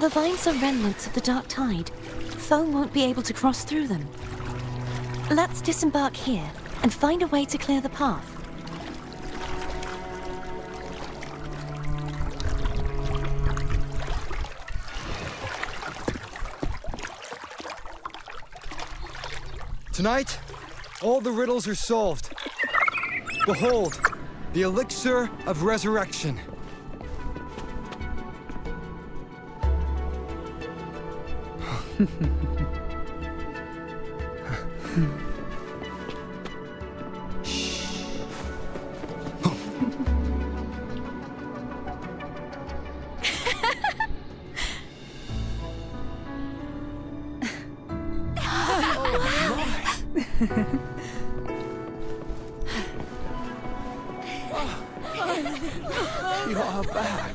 The vines are remnants of the dark tide. Foam won't be able to cross through them. Let's disembark here and find a way to clear the path. Tonight, all the riddles are solved. Behold, the elixir of resurrection. You are back.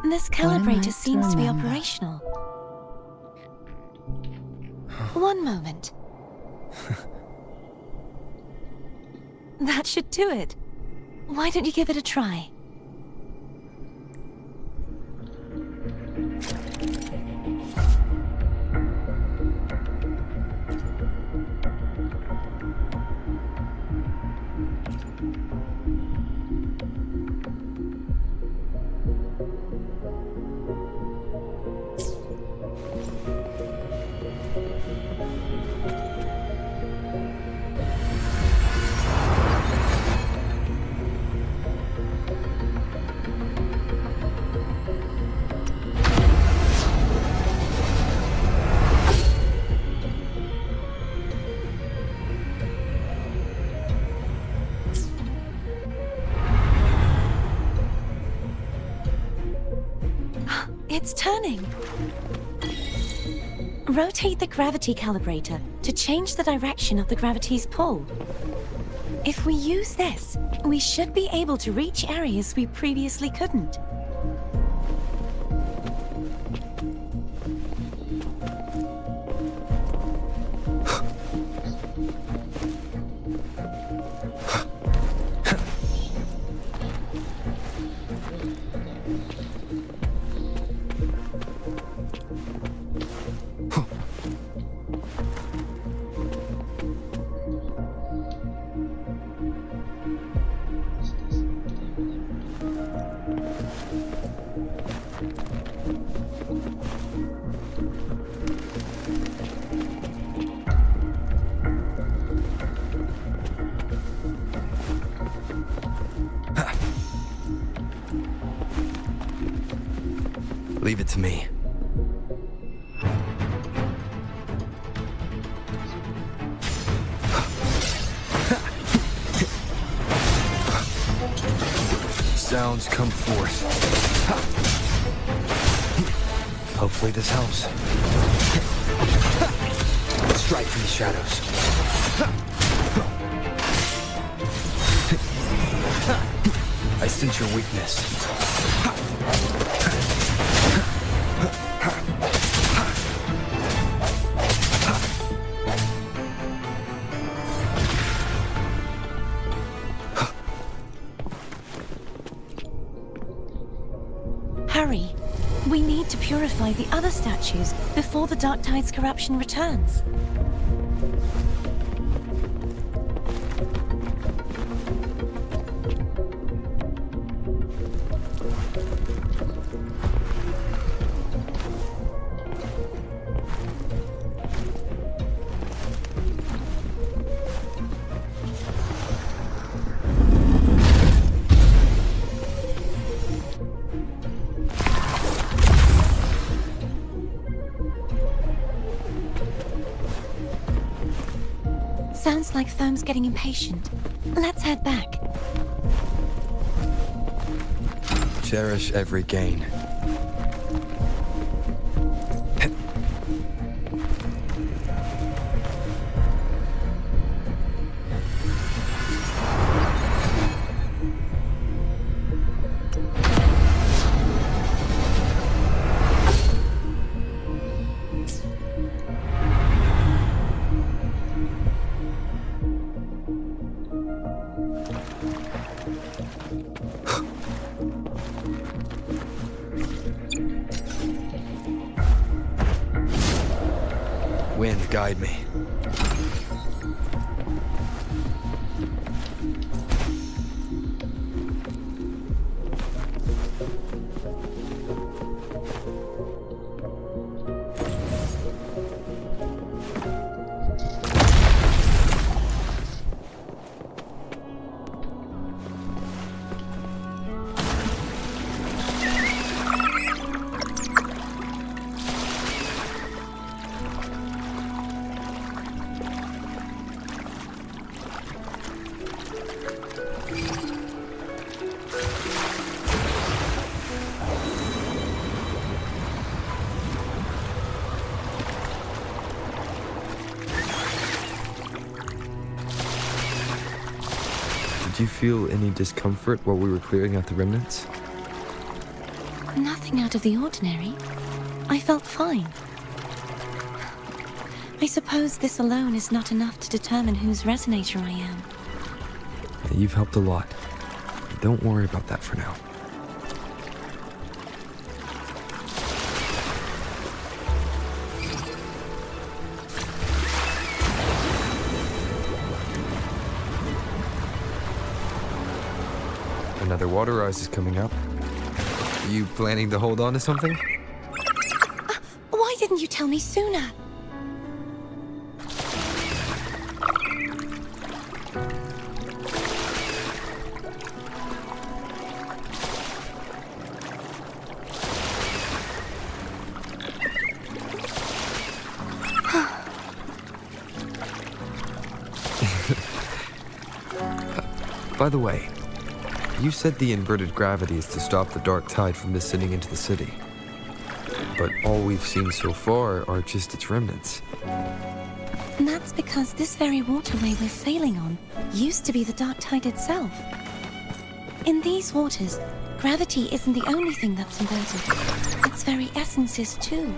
This calibrator seems to be operational. One moment. That should do it. Why don't you give it a try? It's turning. Rotate the gravity calibrator to change the direction of the gravity's pull. If we use this, we should be able to reach areas we previously couldn't. Leave it to me. Sounds come forth. Hopefully this helps. Strike from the shadows. I sense your weakness. Hurry. We need to purify the other statues before the Dark Tide's corruption returns. Sounds like Foam's getting impatient. Let's head back. Cherish every gain. remnants guide me. Did you feel any discomfort while we were clearing out the remnants? Nothing out of the ordinary. I felt fine. I suppose this alone is not enough to determine whose resonator I am. You've helped a lot. Don't worry about that for now. Another water rise is coming up. Are you planning to hold on to something? Why didn't you tell me sooner? By the way, you said the inverted gravity is to stop the dark tide from descending into the city. But all we've seen so far are just its remnants. And that's because this very waterway we're sailing on used to be the dark tide itself. In these waters, gravity isn't the only thing that's inverted. Its very essence is too.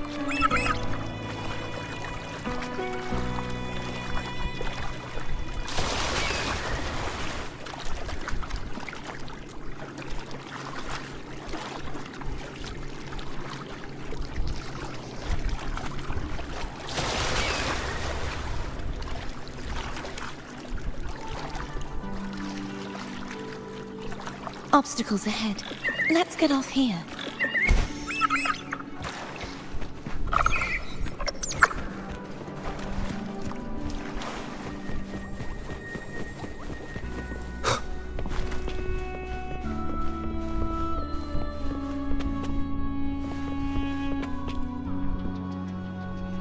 Obstacles ahead. Let's get off here.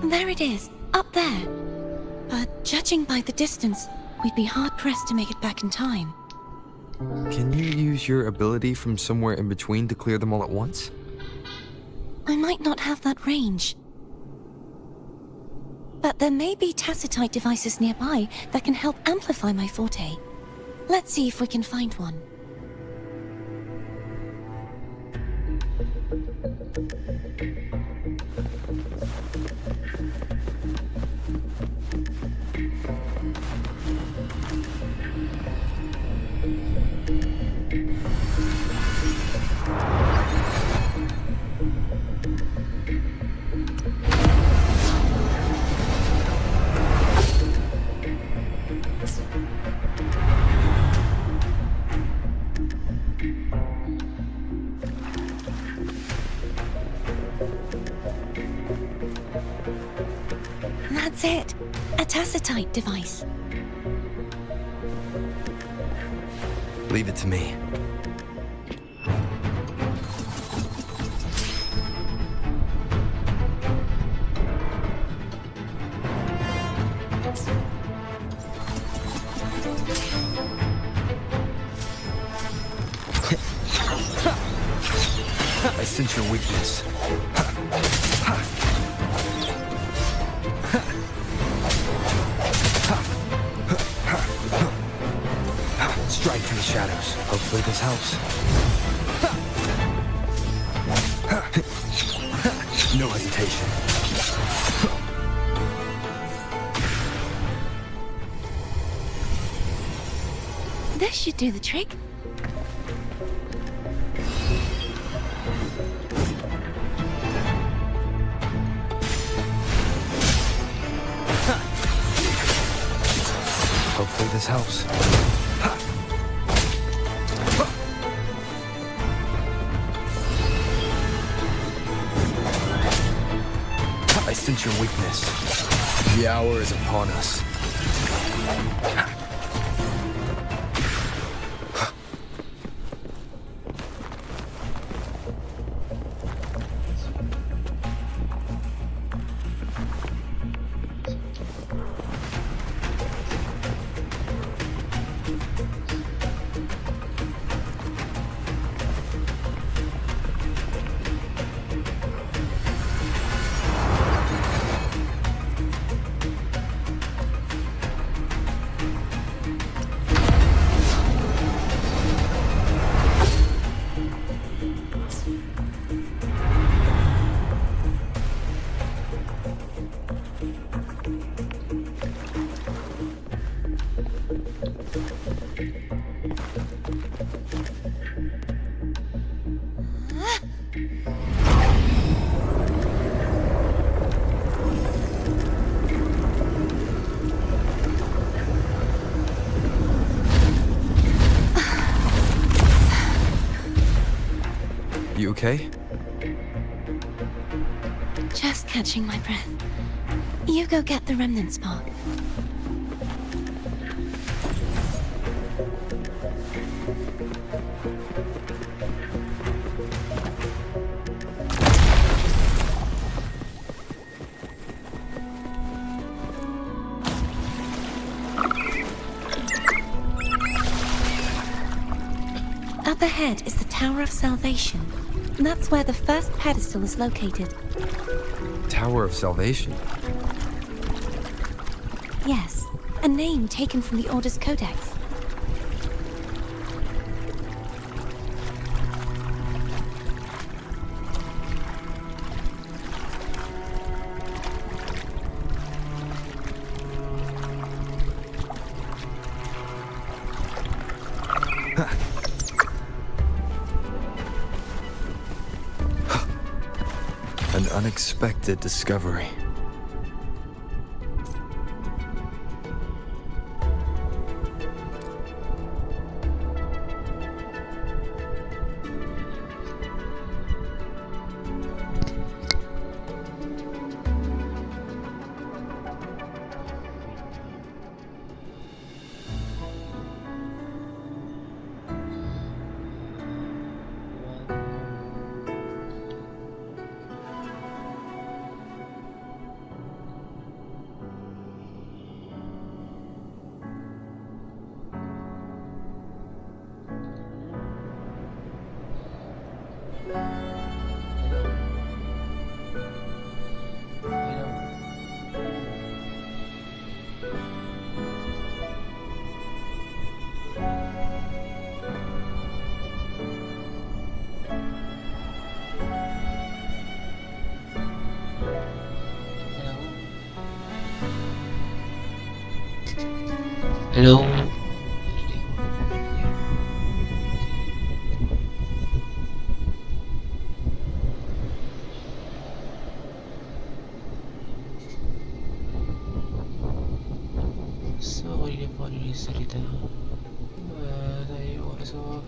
There it is, up there. But judging by the distance, we'd be hard-pressed to make it back in time. Can you use your ability from somewhere in between to clear them all at once? I might not have that range. But there may be tacitite devices nearby that can help amplify my forte. Let's see if we can find one. That's it. A tacitite device. Leave it to me. I sense your weakness. Strike from the shadows. Hopefully this helps. No hesitation. This should do the trick. this helps. I sense your weakness. The hour is upon us. You okay? Just catching my breath. You go get the remnant spark. Up ahead is the Tower of Salvation. That's where the first pedestal is located. Tower of Salvation? Yes, a name taken from the Order's Codex. An unexpected discovery. Hello. Sorry po yung salita. Tayo oras ako.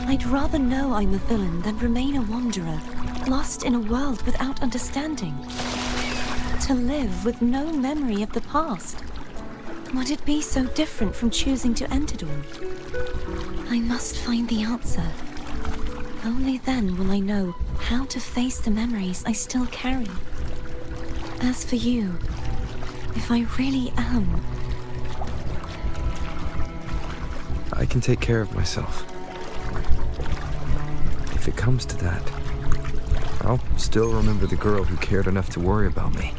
I'd rather know I'm a villain than remain a wanderer, lost in a world without understanding. To live with no memory of the past. Would it be so different from choosing to enter Dawn? I must find the answer. Only then will I know how to face the memories I still carry. As for you, if I really am... I can take care of myself. If it comes to that, I'll still remember the girl who cared enough to worry about me.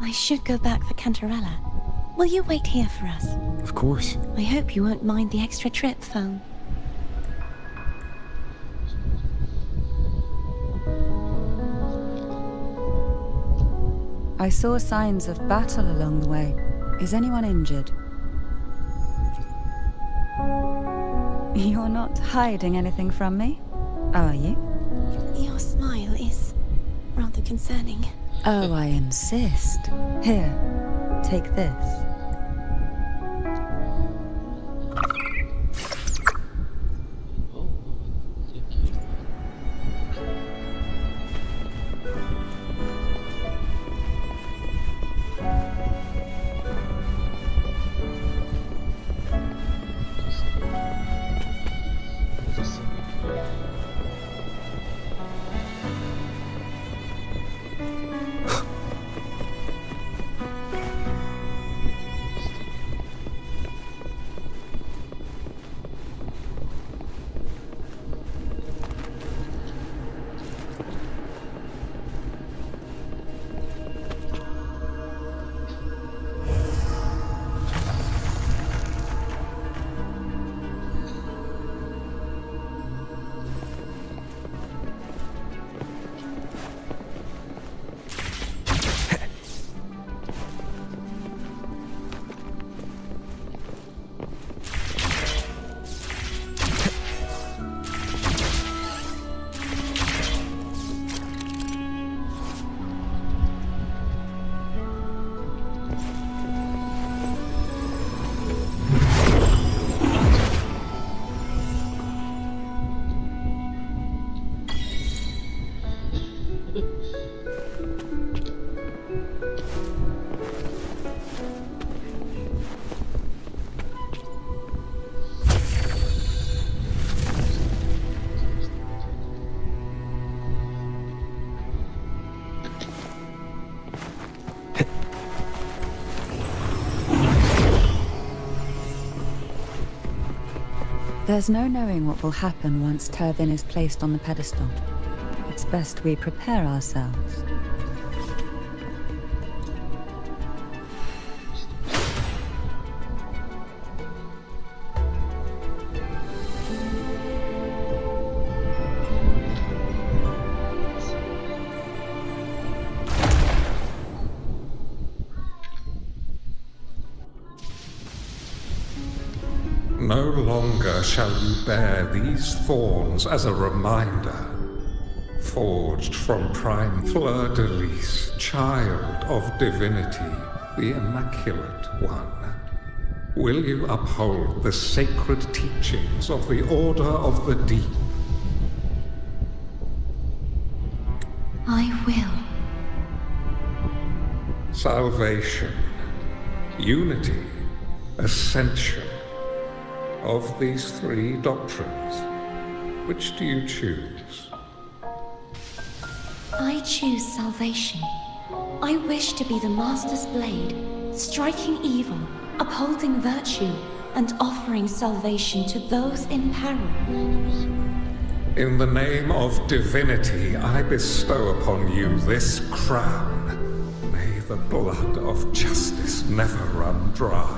I should go back for Cantarella. Will you wait here for us? Of course. I hope you won't mind the extra trip, phone. I saw signs of battle along the way. Is anyone injured? You're not hiding anything from me, are you? Your smile is rather concerning. Oh, I insist. Here, take this. Oh, thank you. There's no knowing what will happen once Turvin is placed on the pedestal. It's best we prepare ourselves. No longer shall you bear these thorns as a reminder. Forged from prime fleur-de-lis, child of divinity, the Immaculate One. Will you uphold the sacred teachings of the Order of the Deep? I will. Salvation, unity, ascension. Of these three doctrines, which do you choose? I choose salvation. I wish to be the Master's blade, striking evil, upholding virtue, and offering salvation to those in peril. In the name of divinity, I bestow upon you this crown. May the blood of justice never run dry.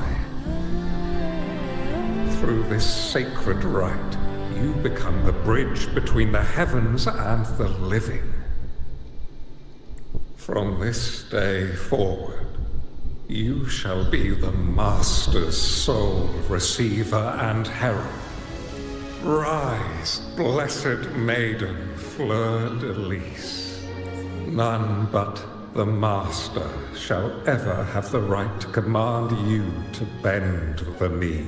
Through this sacred rite, you become the bridge between the heavens and the living. From this day forward, you shall be the Master's sole receiver and herald. Rise, blessed maiden fleur-de-lis. None but the Master shall ever have the right to command you to bend the knee.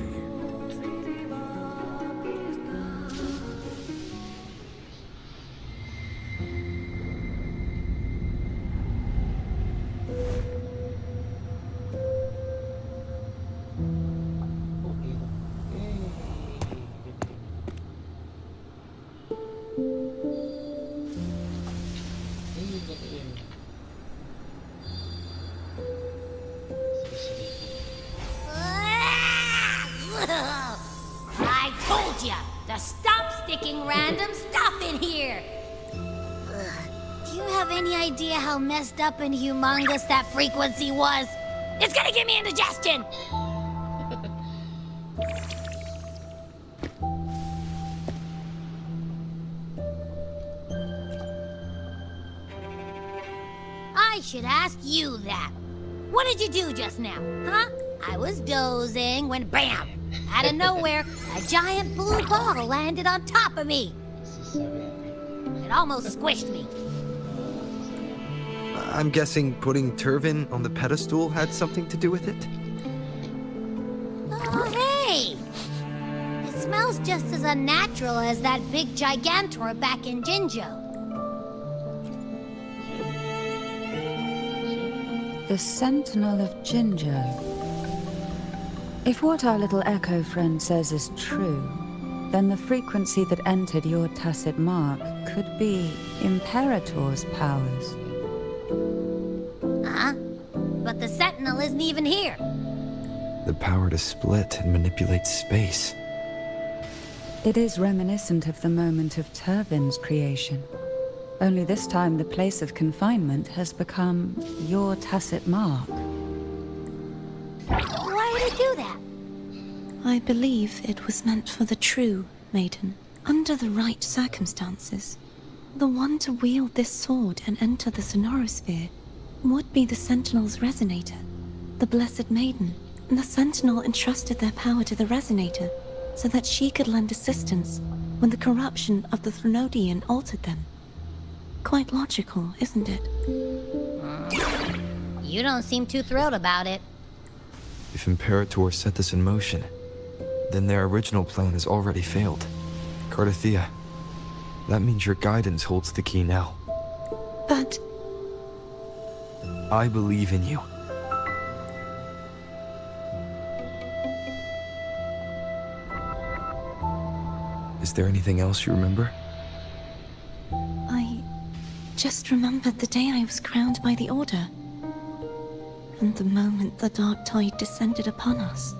I told ya to stop sticking random stuff in here. Do you have have any idea how messed up and humongous that frequency was? It's gonna give me indigestion! I should ask you that. What did you do just now, huh? I was dozing when BAM! Out of nowhere, a giant blue ball landed on top of me. This is so weird. It almost squished me. I'm guessing putting Turvin on the pedestal had something to do with it? Oh, hey! It smells just as unnatural as that big gigantor back in Jinjo. The Sentinel of Jinjo. If what our little echo friend says is true, then the frequency that entered your tacit mark could be Imperator's powers. Huh? But the Sentinel isn't even here. The power to split and manipulate space. It is reminiscent of the moment of Turvin's creation. Only this time the place of confinement has become your tacit mark. Why would it do that? I believe it was meant for the true maiden. Under the right circumstances, the one to wield this sword and enter the sonorosphere would be the Sentinel's resonator, the Blessed Maiden. The Sentinel entrusted their power to the resonator so that she could lend assistance when the corruption of the Threnodian altered them. Quite logical, isn't it? You don't seem too thrilled about it. If Imperator set this in motion, then their original plan has already failed. Cardathea, that means your guidance holds the key now. But I believe in you. Is there anything else you remember? I just remembered the day I was crowned by the Order, and the moment the dark tide descended upon us.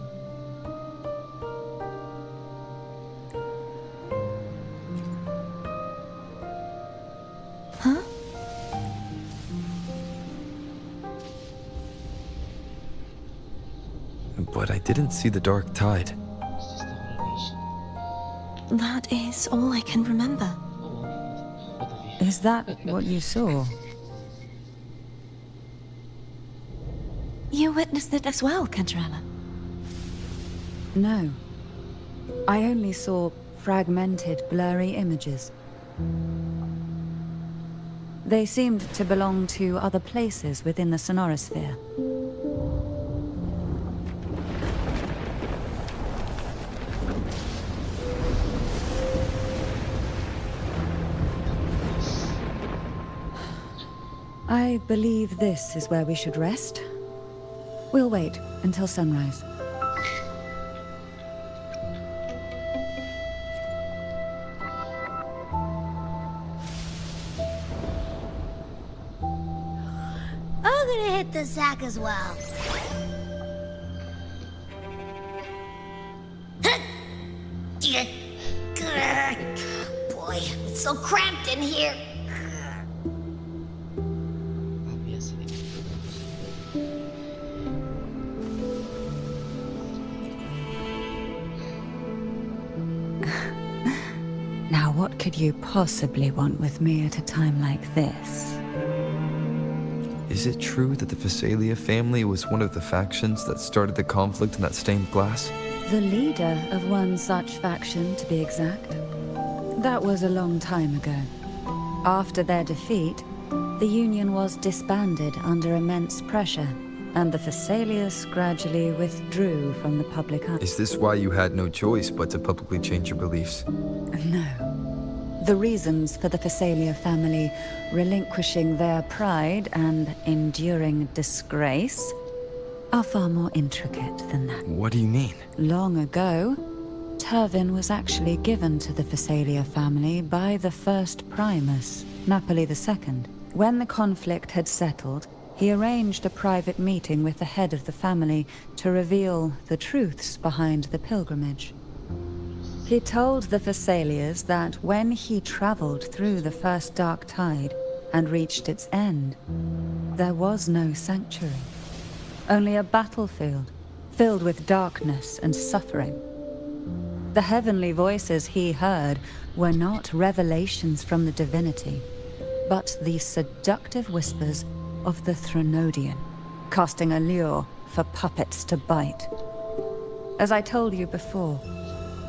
Huh? But I didn't see the dark tide. It's just the whole nation. That is all I can remember. Oh, what have you? Is that what you saw? You witnessed it as well, Cantarella. No. I only saw fragmented, blurry images. They seemed to belong to other places within the sonorosphere. I believe this is where we should rest. We'll wait until sunrise. I'm gonna hit the sack as well. Boy, it's so cramped in here. Obviously. Now, what could you possibly want with me at a time like this? Is it true that the Phasalia family was one of the factions that started the conflict in that stained glass? The leader of one such faction, to be exact. That was a long time ago. After their defeat, the Union was disbanded under immense pressure, and the Phasalias gradually withdrew from the public eye. Is this why you had no choice but to publicly change your beliefs? No. The reasons for the Phasalia family relinquishing their pride and enduring disgrace are far more intricate than that. What do you mean? Long ago, Turvin was actually given to the Phasalia family by the first Primus, Napoli II. When the conflict had settled, he arranged a private meeting with the head of the family to reveal the truths behind the pilgrimage. He told the Phasalias that when he traveled through the first dark tide and reached its end, there was no sanctuary. Only a battlefield filled with darkness and suffering. The heavenly voices he heard were not revelations from the divinity, but the seductive whispers of the Threnodian, casting a lure for puppets to bite. As I told you before,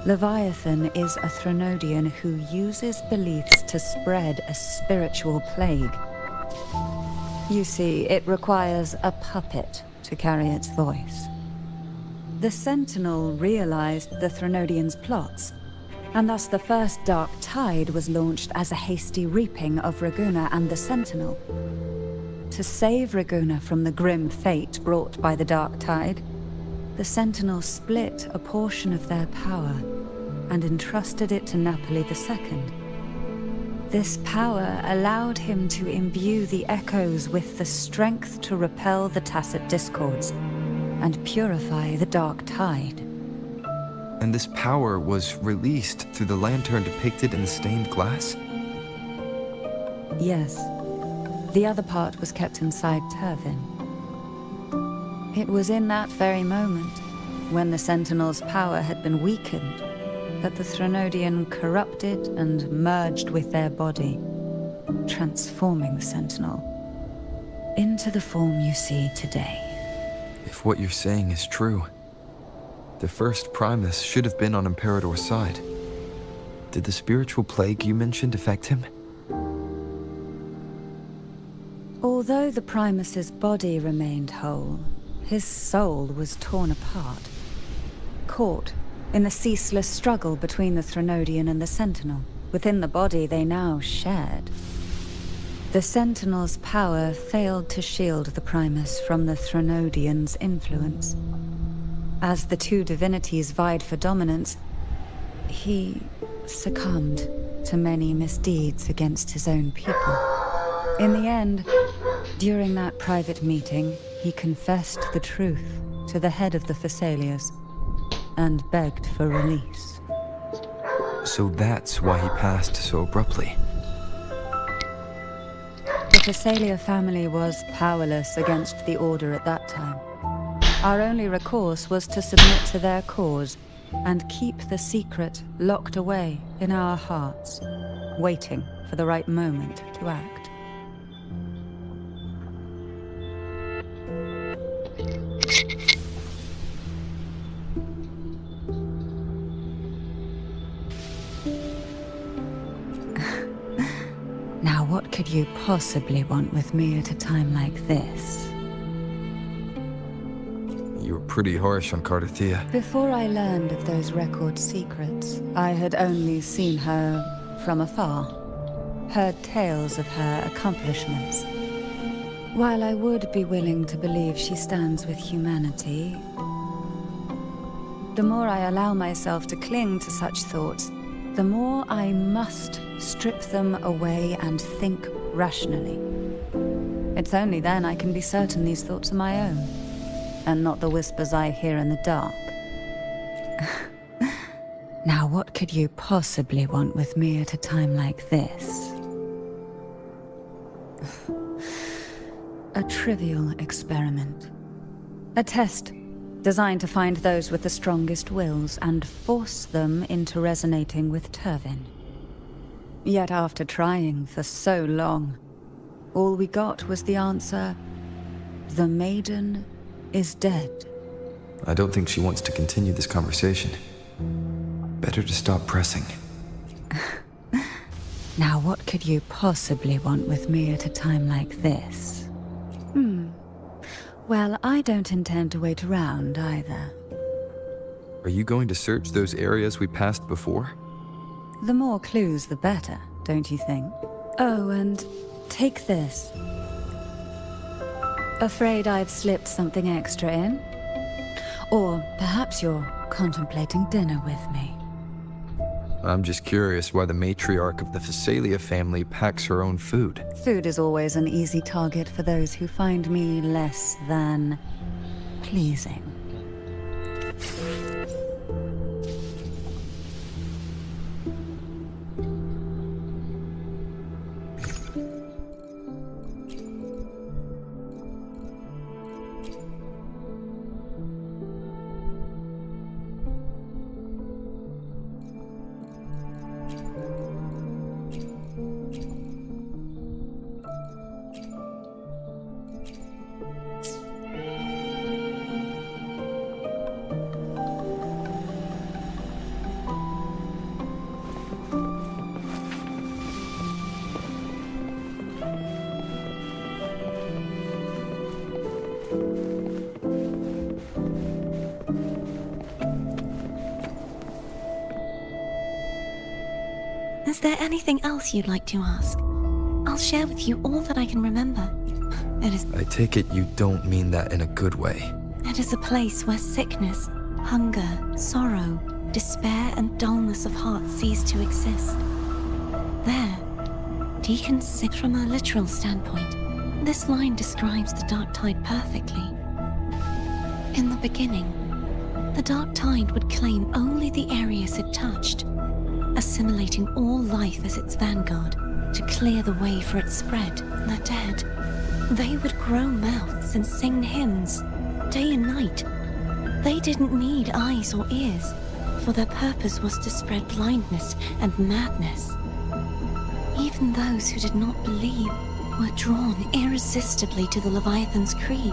Leviathan is a Threnodian who uses beliefs to spread a spiritual plague. You see, it requires a puppet to carry its voice. The Sentinel realized the Threnodian's plots, and thus the first Dark Tide was launched as a hasty reaping of Raguna and the Sentinel. To save Raguna from the grim fate brought by the Dark Tide, the Sentinel split a portion of their power and entrusted it to Napoli II. This power allowed him to imbue the echoes with the strength to repel the tacit discords and purify the Dark Tide. And this power was released through the lantern depicted in the stained glass? Yes. The other part was kept inside Turvin. It was in that very moment, when the Sentinel's power had been weakened, that the Threnodian corrupted and merged with their body, transforming the Sentinel into the form you see today. If what you're saying is true, the first Primus should have been on Imperador's side. Did the spiritual plague you mentioned affect him? Although the Primus's body remained whole, his soul was torn apart, caught in the ceaseless struggle between the Threnodian and the Sentinel. Within the body they now shared. The Sentinel's power failed to shield the Primus from the Threnodian's influence. As the two divinities vied for dominance, he succumbed to many misdeeds against his own people. In the end, during that private meeting, he confessed the truth to the head of the Phassalias and begged for release. So that's why he passed so abruptly. The Phasalia family was powerless against the Order at that time. Our only recourse was to submit to their cause and keep the secret locked away in our hearts, waiting for the right moment to act. Now, what could you possibly want with me at a time like this? You were pretty harsh on Cardathia. Before I learned of those record secrets, I had only seen her from afar, heard tales of her accomplishments. While I would be willing to believe she stands with humanity, the more I allow myself to cling to such thoughts, the more I must strip them away and think rationally. It's only then I can be certain these thoughts are my own, and not the whispers I hear in the dark. Now, what could you possibly want with me at a time like this? A trivial experiment. A test designed to find those with the strongest wills and force them into resonating with Turvin. Yet after trying for so long, all we got was the answer, the maiden is dead. I don't think she wants to continue this conversation. Better to stop pressing. Now, what could you possibly want with me at a time like this? Well, I don't intend to wait around either. Are you going to search those areas we passed before? The more clues, the better, don't you think? Oh, and take this. Afraid I've slipped something extra in? Or perhaps you're contemplating dinner with me. I'm just curious why the matriarch of the Phasalia family packs her own food. Food is always an easy target for those who find me less than pleasing. Is there anything else you'd like to ask? I'll share with you all that I can remember. I take it you don't mean that in a good way. It is a place where sickness, hunger, sorrow, despair, and dullness of heart cease to exist. There, Deacon sit from a literal standpoint. This line describes the dark tide perfectly. In the beginning, the dark tide would claim only the areas it touched, assimilating all life as its vanguard to clear the way for its spread. The dead, they would grow mouths and sing hymns, day and night. They didn't need eyes or ears, for their purpose was to spread blindness and madness. Even those who did not believe were drawn irresistibly to the Leviathan's creed,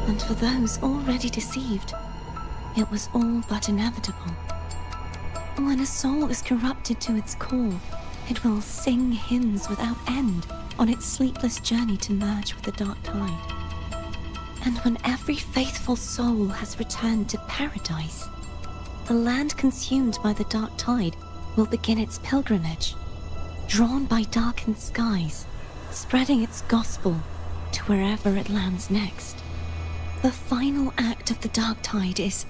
and for those already deceived, it was all but inevitable. When a soul is corrupted to its core, it will sing hymns without end on its sleepless journey to merge with the dark tide. And when every faithful soul has returned to paradise, the land consumed by the dark tide will begin its pilgrimage, drawn by darkened skies, spreading its gospel to wherever it lands next. The final act of the dark tide is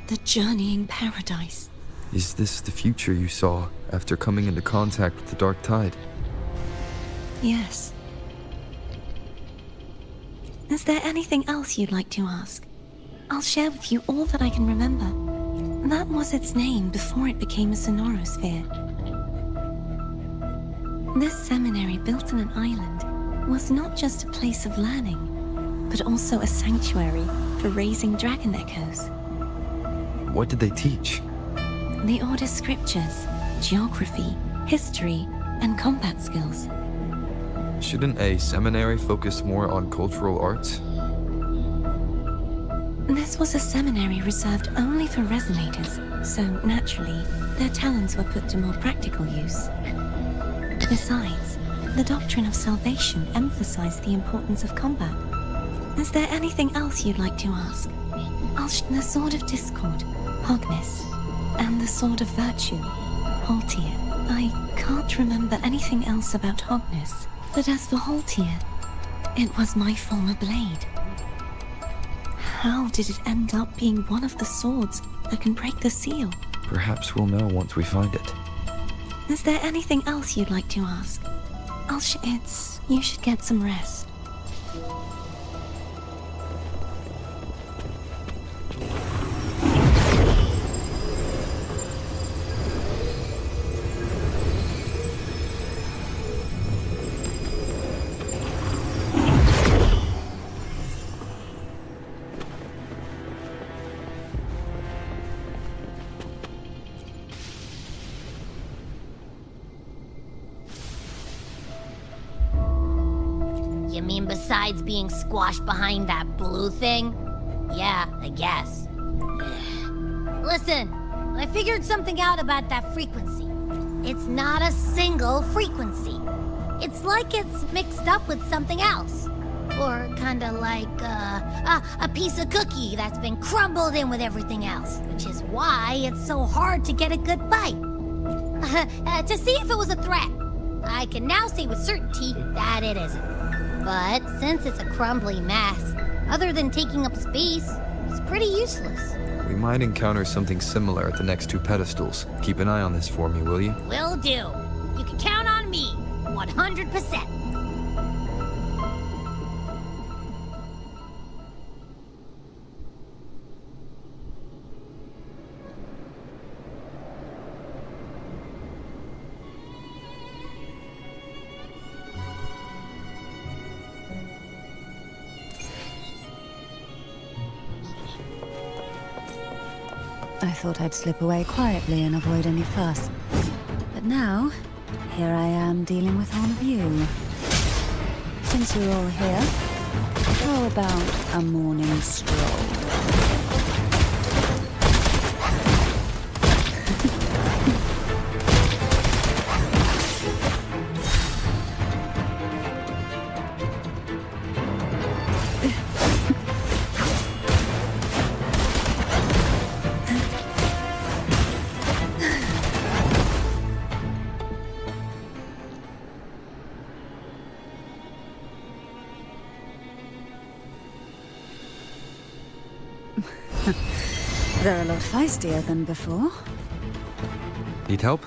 the journeying paradise. Is this the future you saw after coming into contact with the dark tide? Yes. Is there anything else you'd like to ask? I'll share with you all that I can remember. That was its name before it became a sonorosphere. This seminary, built on an island, was not just a place of learning, but also a sanctuary for raising dragon echoes. What did they teach? The Order's scriptures, geography, history, and combat skills. Shouldn't a seminary focus more on cultural arts? This was a seminary reserved only for resonators, so naturally, their talents were put to more practical use. Besides, the doctrine of salvation emphasized the importance of combat. Is there anything else you'd like to ask? The Sword of Discord, Hognis, and the Sword of Virtue, Holtier. I can't remember anything else about Hognis, but as for Holtier, it was my former blade. How did it end up being one of the swords that can break the seal? Perhaps we'll know once we find it. Is there anything else you'd like to ask? You should get some rest. You mean besides being squashed behind that blue thing? Yeah, I guess. Listen, I figured something out about that frequency. It's not a single frequency. It's like it's mixed up with something else. Or kinda like a piece of cookie that's been crumbled in with everything else. Which is why it's so hard to get a good bite. To see if it was a threat. I can now say with certainty that it isn't. But since it's a crumbly mess, other than taking up space, it's pretty useless. We might encounter something similar at the next two pedestals. Keep an eye on this for me, will you? Will do. You can count on me, 100%. I thought I'd slip away quietly and avoid any fuss. But now, here I am dealing with all of you. Since you're all here, how about a morning stroll? They're a lot feistier than before. Need help?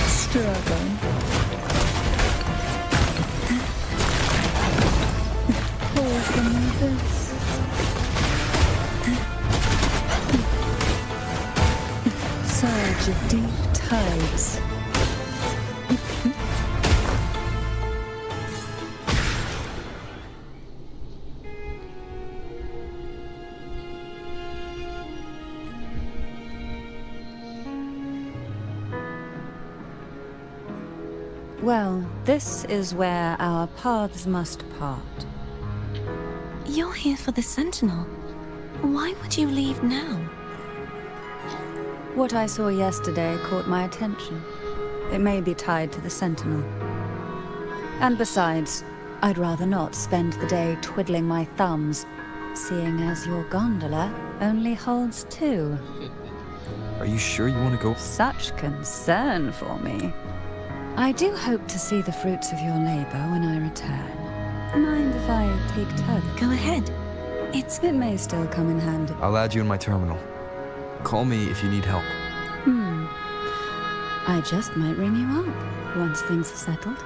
Struggle. Poor Canvas. Surge of deep tides. Well, this is where our paths must part. You're here for the Sentinel. Why would you leave now? What I saw yesterday caught my attention. It may be tied to the Sentinel. And besides, I'd rather not spend the day twiddling my thumbs, seeing as your gondola only holds 2. Are you sure you want to go? Such concern for me. I do hope to see the fruits of your labor when I return. Mind if I take Turk? Go ahead. It may still come in handy. I'll add you in my terminal. Call me if you need help. I just might ring you up once things are settled.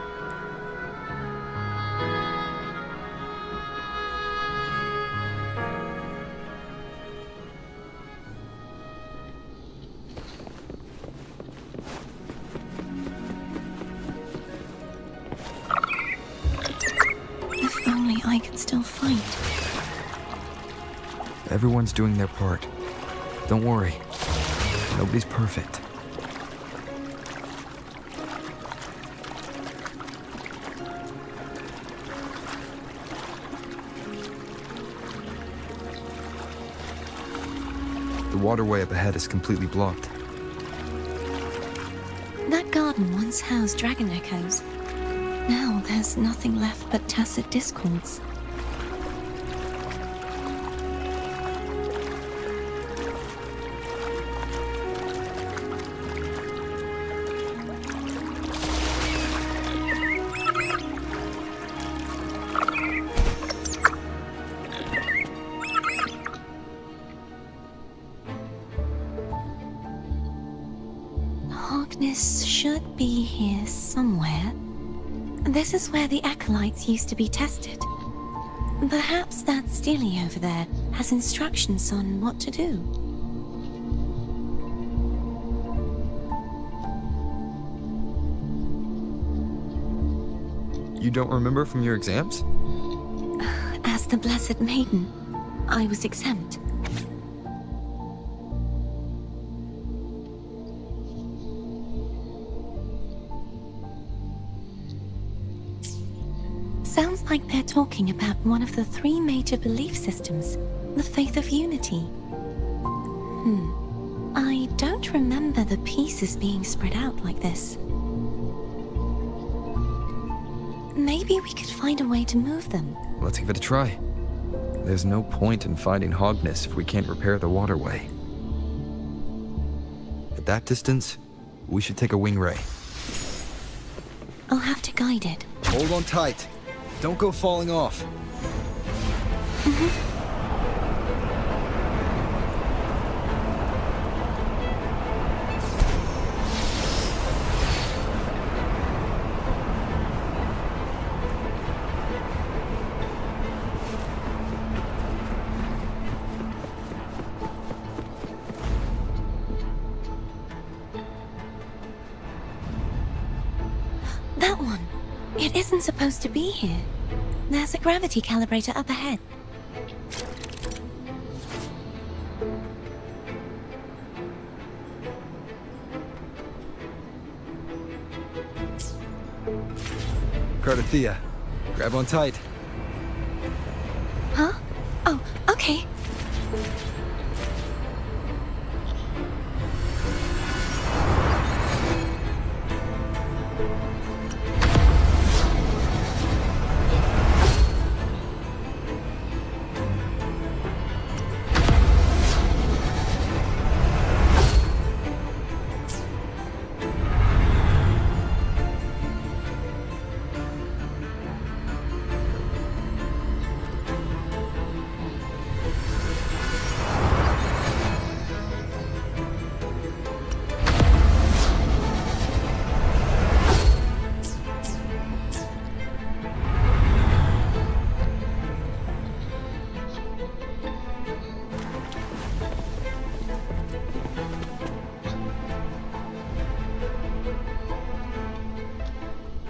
If only I could still fight. Everyone's doing their part. Don't worry. Nobody's perfect. The waterway up ahead is completely blocked. That garden once housed dragon echoes. Now there's nothing left but tacit discords. Harkness should be here somewhere. This is where the acolytes used to be tested. Perhaps that Steely over there has instructions on what to do. You don't remember from your exams? As the Blessed Maiden, I was exempt. Sounds like they're talking about one of the 3 major belief systems, the faith of unity. I don't remember the pieces being spread out like this. Maybe we could find a way to move them. Let's give it a try. There's no point in fighting Harkness if we can't repair the waterway. At that distance, we should take a wing ray. I'll have to guide it. Hold on tight. Don't go falling off. That one. It isn't supposed to be here. There's a gravity calibrator up ahead. Cardathea, grab on tight. Huh? Oh, okay.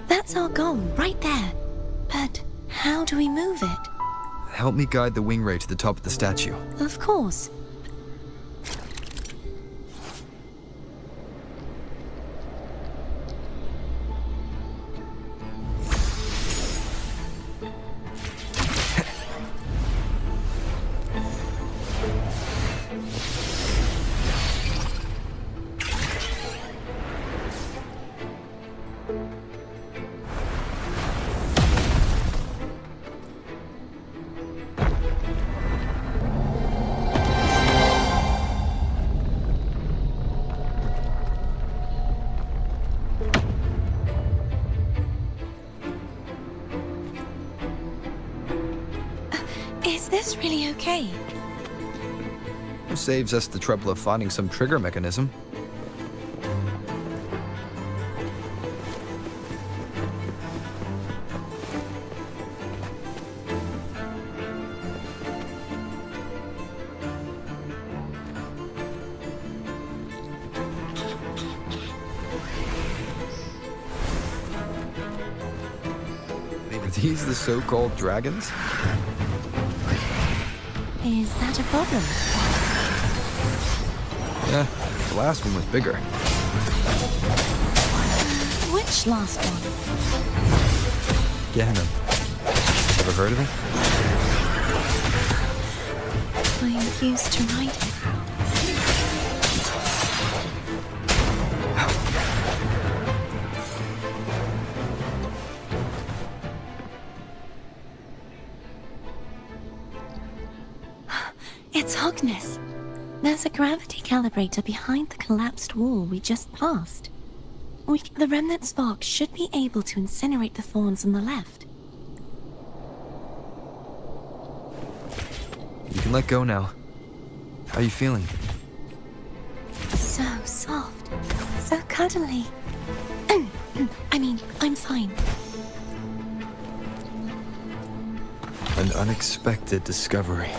That's our goal, right there. But how do we move it? Help me guide the wing ray to the top of the statue. Of course. Is this really okay? Saves us the trouble of finding some trigger mechanism. Are these the so-called dragons? Is that a problem? Yeah, the last one was bigger. Which last one? Ganon. Ever heard of it? I'm used to riding. It's Hogness. There's a gravity calibrator behind the collapsed wall we just passed. The remnant spark should be able to incinerate the thorns on the left. You can let go now. How are you feeling? So soft. So cuddly. I mean, I'm fine. An unexpected discovery.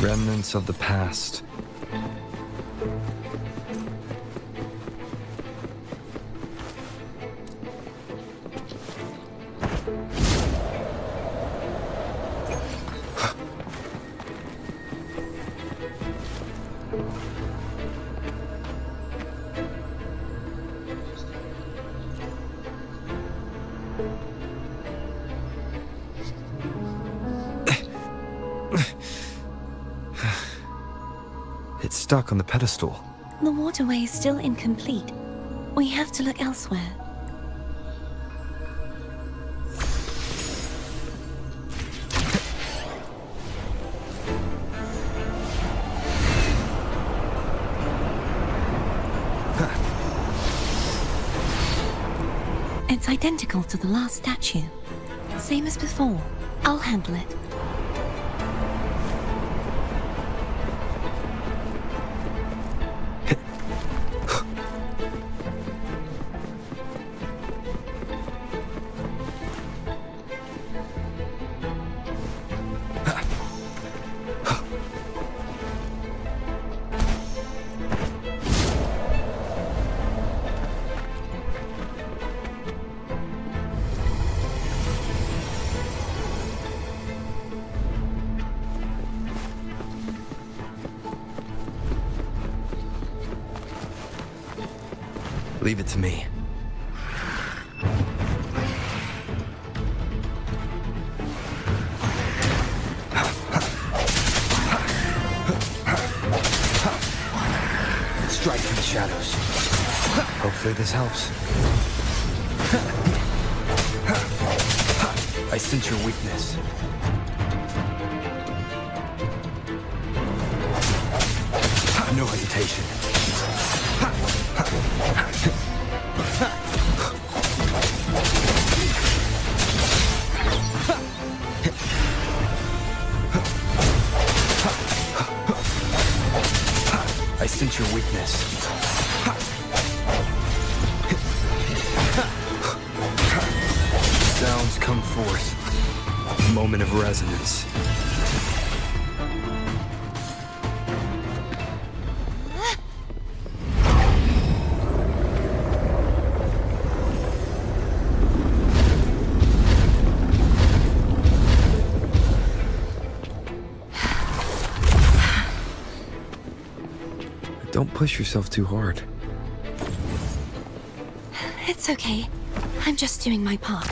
Remnants of the past. It's stuck on the pedestal. The waterway is still incomplete. We have to look elsewhere. It's identical to the last statue. Same as before. I'll handle it. Leave it to me. Strike from the shadows. Hopefully this helps. I sense your weakness. No hesitation. I sense your weakness. Sounds come forth. Moment of resonance. Don't push yourself too hard. It's okay. I'm just doing my part.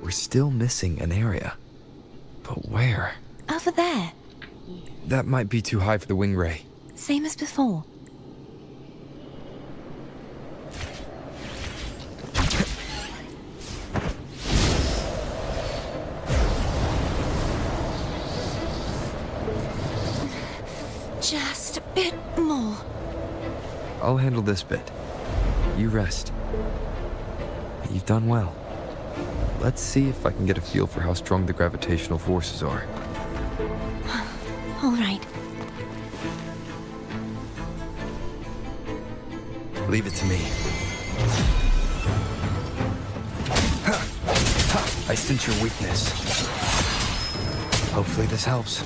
We're still missing an area. But where? Over there. That might be too high for the wing ray. Same as before. Just a bit more. I'll handle this bit. You rest. You've done well. Let's see if I can get a feel for how strong the gravitational forces are. All right. Leave it to me. I sense your weakness. Hopefully this helps.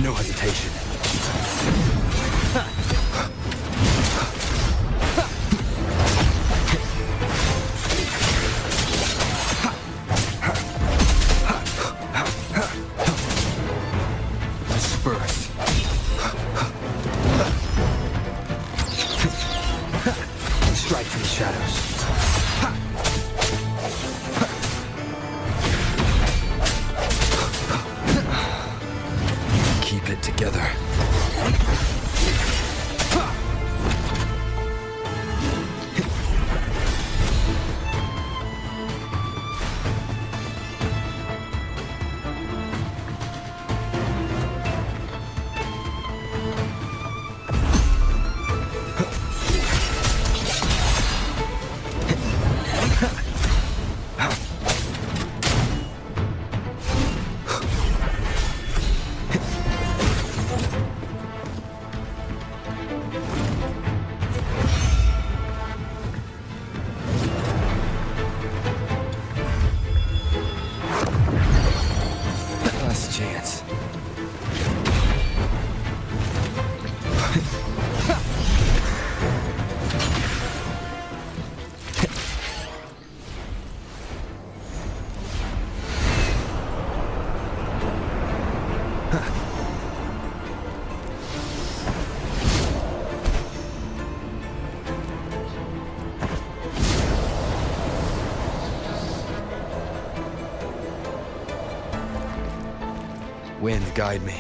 No hesitation. Disperse. Strike from the shadows. Keep it together. Wind, guide me.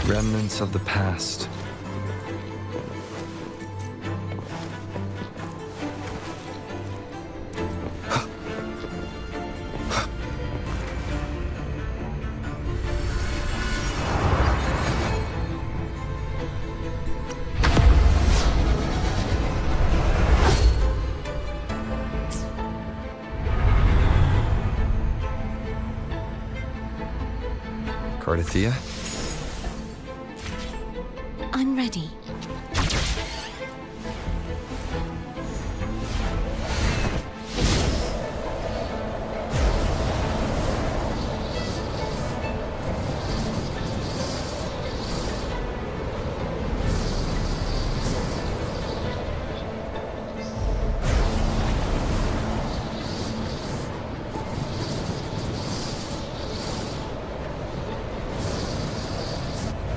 Remnants of the past. Cardathia? I'm ready.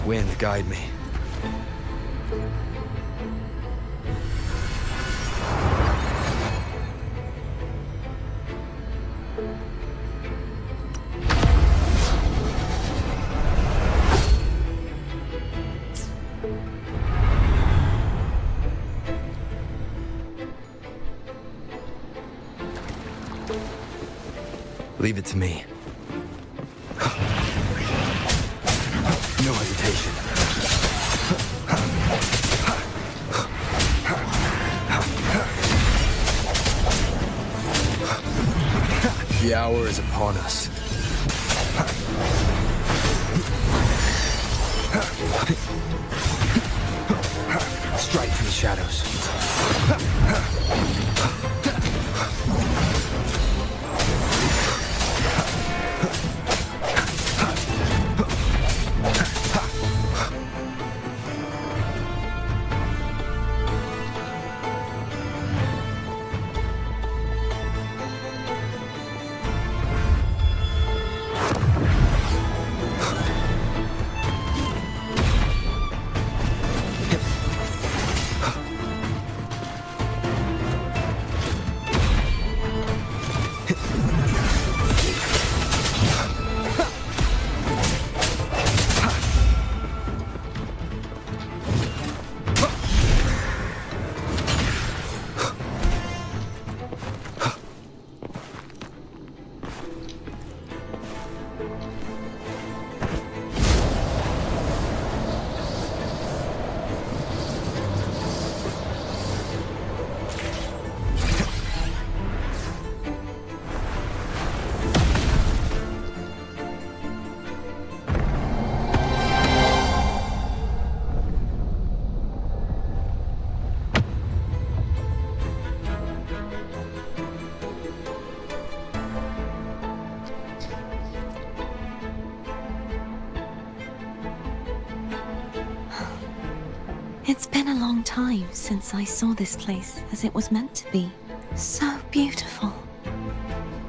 Wind, guide me. Leave it to me. No hesitation. The hour is upon us. Strike from the shadows. It's been a long time since I saw this place as it was meant to be. So beautiful.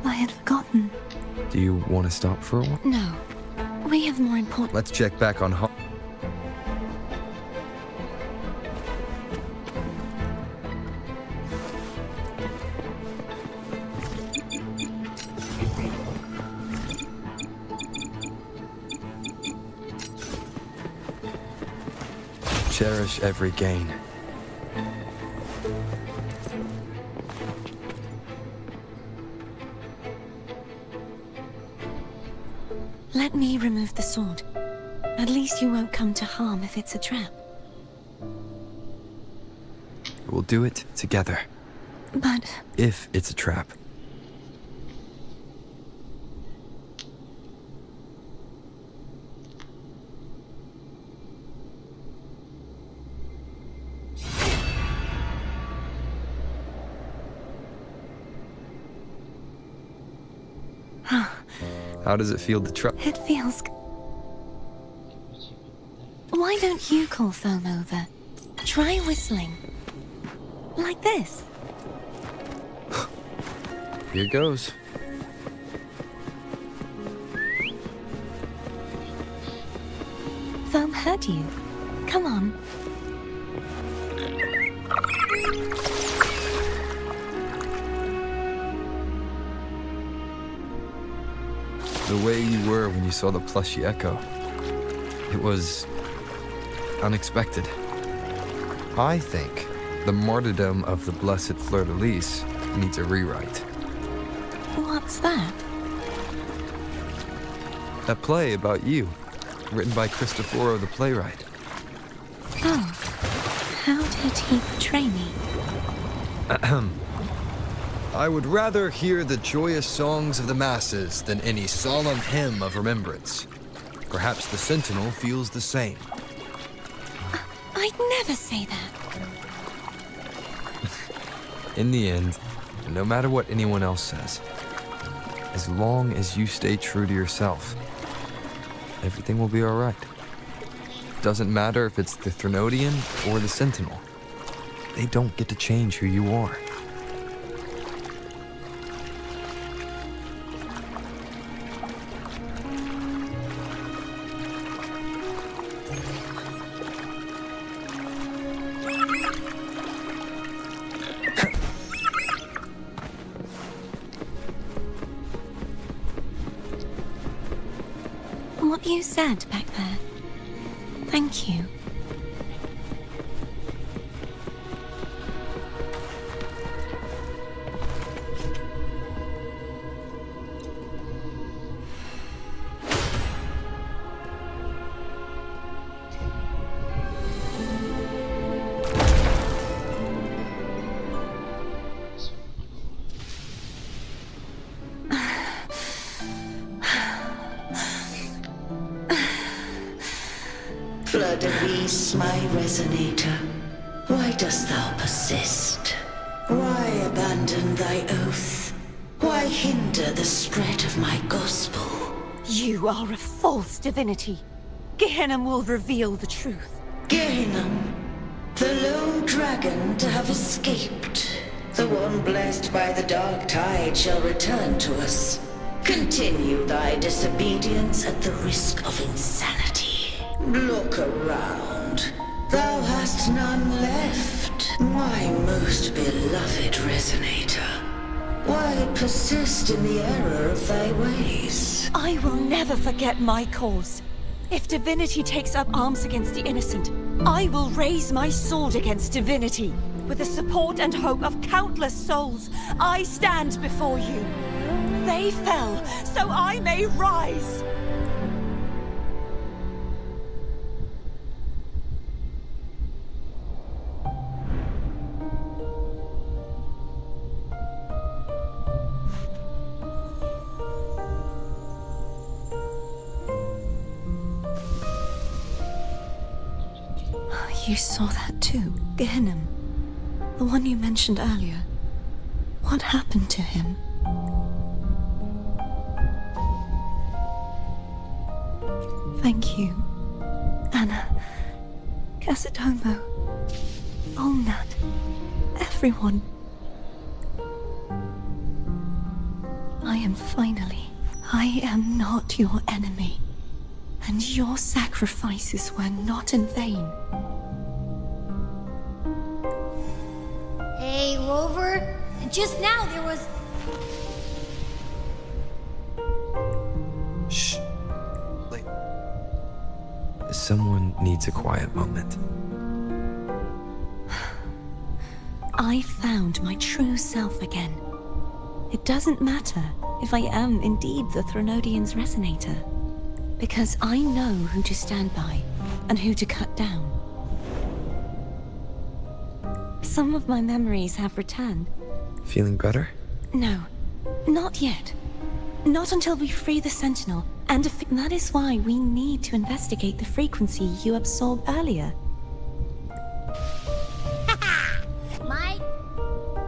I had forgotten. Do you want to stop for a while? No. We have more important... Let's check back on Cherish every gain. Let me remove the sword. At least you won't come to harm if it's a trap. We'll do it together. But If it's a trap. How does it feel to try? it feels... Why don't you call Foam over? Try whistling. Like this. Here goes. Foam heard you. Come on. The way you were when you saw the plushy echo. It was unexpected. I think the martyrdom of the blessed fleur-de-lis needs a rewrite. What's that? A play about you, written by Cristoforo the playwright. Oh. How did he portray me? I would rather hear the joyous songs of the masses than any solemn hymn of remembrance. Perhaps the Sentinel feels the same. I'd never say that. In the end, no matter what anyone else says, as long as you stay true to yourself, everything will be all right. Doesn't matter if it's the Threnodian or the Sentinel. They don't get to change who you are. What you said back there. Thank you. Fleur-de-lis, my resonator, why dost thou persist? Why abandon thy oath? Why hinder the spread of my gospel? You are a false divinity. Gehenna will reveal the truth. Gehenna, the lone dragon to have escaped. The one blessed by the dark tide shall return to us. Continue thy disobedience at the risk of insanity. Look around. Thou hast none left. My most beloved resonator. Why persist in the error of thy ways? I will never forget my cause. If divinity takes up arms against the innocent, I will raise my sword against divinity. With the support and hope of countless souls, I stand before you. They fell, so I may rise. You saw that too, Gehenna. The one you mentioned earlier. What happened to him? Thank you, Anna, Casatomo, Olnat, everyone. I am not your enemy, and your sacrifices were not in vain. Hey, Rover. Just now there was... Shh. Someone needs a quiet moment. I found my true self again. It doesn't matter if I am indeed the Threnodian's resonator, because I know who to stand by and who to cut down. Some of my memories have returned. Feeling better? No, not yet. Not until we free the Sentinel, and that is why we need to investigate the frequency you absorbed earlier. Mike,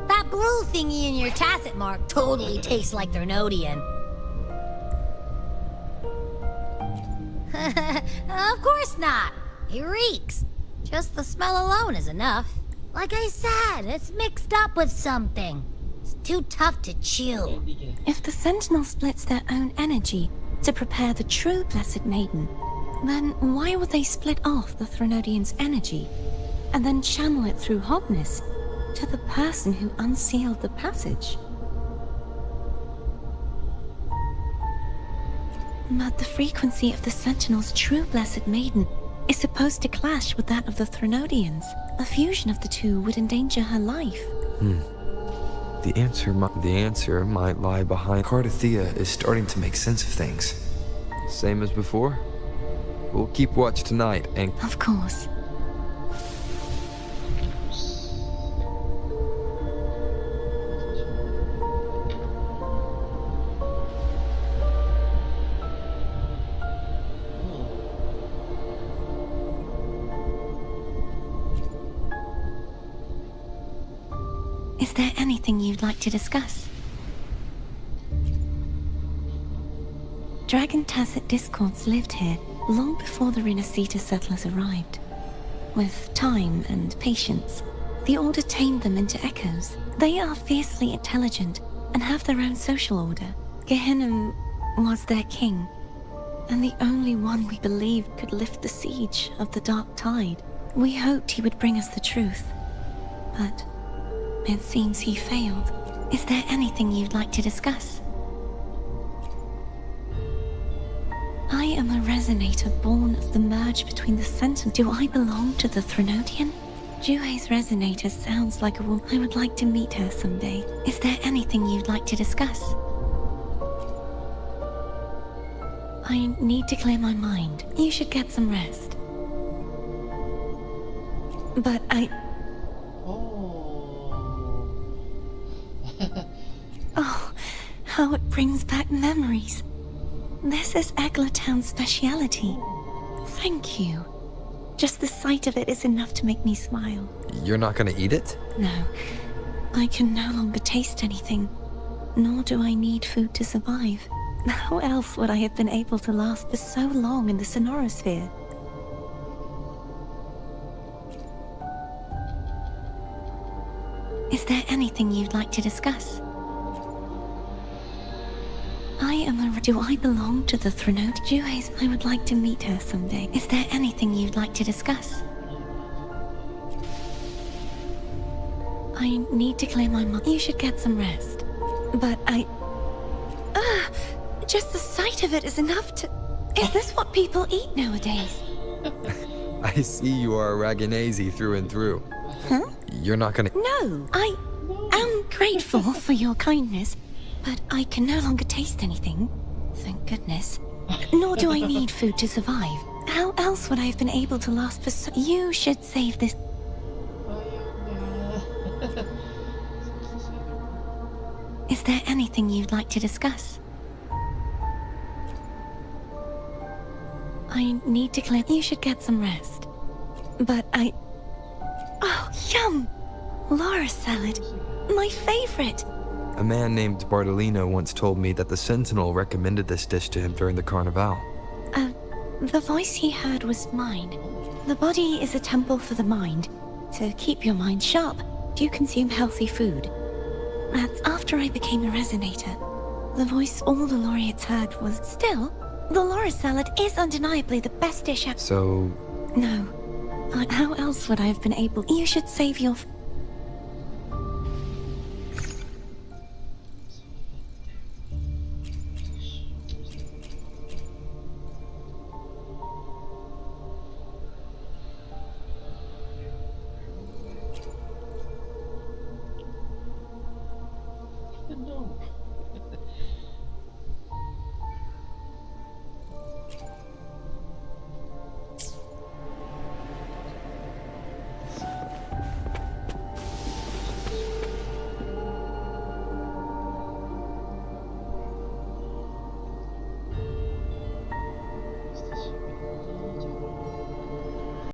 that blue thingy in your tacit mark totally tastes like Threnodian. Of course not. It reeks. Just the smell alone is enough. Like I said, it's mixed up with something. It's too tough to chew. If the Sentinel splits their own energy to prepare the true Blessed Maiden, then why would they split off the Threnodian's energy and then channel it through Hognis to the person who unsealed the passage? But the frequency of the Sentinel's true Blessed Maiden is supposed to clash with that of the Threnodian's. A fusion of the two would endanger her life. The answer might lie behind. Cardathea is starting to make sense of things. Same as before? We'll keep watch tonight and... Of course. Is there anything you'd like to discuss? Dragon Tacet discords lived here long before the Renacita settlers arrived. With time and patience, the Order tamed them into echoes. They are fiercely intelligent and have their own social order. Gehinnom was their king, and the only one we believed could lift the siege of the Dark Tide. We hoped he would bring us the truth, but it seems he failed. Is there anything you'd like to discuss? I am a resonator born of the merge between the Sentinel. Do I belong to the Threnodian? Juhe's resonator sounds like a woman. I would like to meet her someday. Is there anything you'd like to discuss? I need to clear my mind. You should get some rest. But Oh, how it brings back memories. This is Eggletown's speciality. Thank you. Just the sight of it is enough to make me smile. You're not gonna eat it? No, I can no longer taste anything, nor do I need food to survive. How else would I have been able to last for so long in the Sonorosphere? Is there anything you'd like to discuss? Do I belong to the Threnodian? Juhe's, I would like to meet her someday. Is there anything you'd like to discuss? I need to clear my mind. You should get some rest. But just the sight of it is enough to... Is this what people eat nowadays? I see you are a Raganese through and through. Huh? You're not gonna... No, I am grateful for your kindness, but I can no longer taste anything. Thank goodness. Nor do I need food to survive. How else would I have been able to last for so... You should save this... Is there anything you'd like to discuss? I need to clear... You should get some rest. But Oh, yum! Laura salad. My favorite. A man named Bartolino once told me that the Sentinel recommended this dish to him during the Carnival. The voice he heard was mine. The body is a temple for the mind. To keep your mind sharp, do you consume healthy food? That's after I became a resonator. The voice all the laureates heard was... Still, the Laura salad is undeniably the best dish ever. So... No. How else would I have been able... You should save your...